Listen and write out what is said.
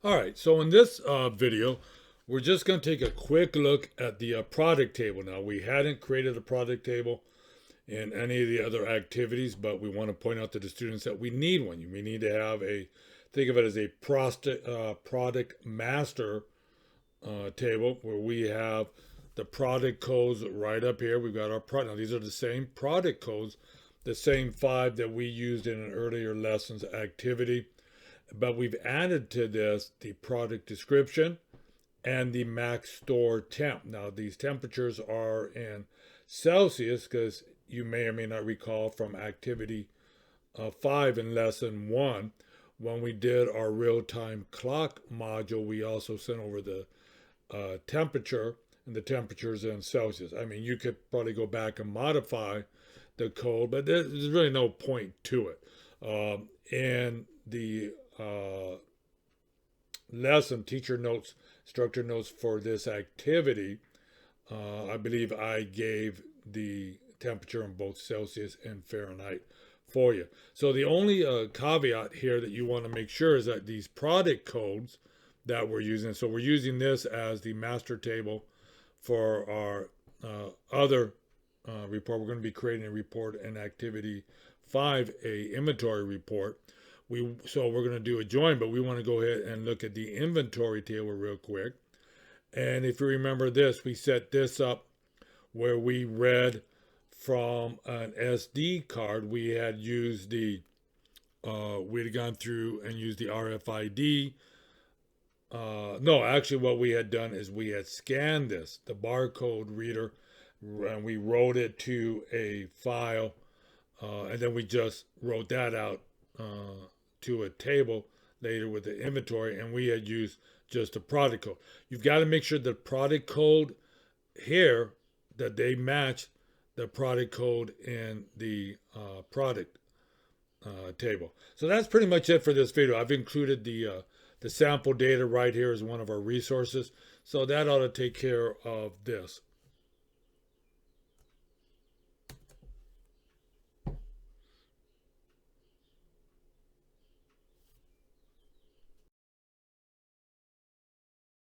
All right, so in this video, we're just going to take a quick look at the product table. Now, we hadn't created a product table in any of the other activities, but we want to point out to the students that we need one. We need to have think of it as a product master table where we have the product codes right up here. We've got our product. Now, these are the same product codes, the same five that we used in an earlier lessons activity. But we've added to this the product description and the max store temp. Now, these temperatures are in Celsius because you may or may not recall from activity 5 in lesson 1 when we did our real-time clock module. We also sent over the temperature, and the temperatures in Celsius. I mean, you could probably go back and modify the code, but there's really no point to it. And the lesson, teacher notes, instructor notes for this activity, I believe I gave the temperature in both Celsius and Fahrenheit for you. So the only caveat here that you want to make sure is that these product codes that we're using, so we're using this as the master table for our other report. We're going to be creating a report in activity 5, a inventory report. So we're going to do a join, but we want to go ahead and look at the inventory table real quick. And if you remember this, we set this up where we read from an SD card. We had used we had gone through and used the RFID. No, actually what we had done is we had scanned the barcode reader, and we wrote it to a file, and then we just wrote that out to a table later with the inventory, and we had used just a product code. You've got to make sure the product code here, that they match the product code in the product table. So that's pretty much it for this video. I've included the sample data right here as one of our resources. So that ought to take care of this.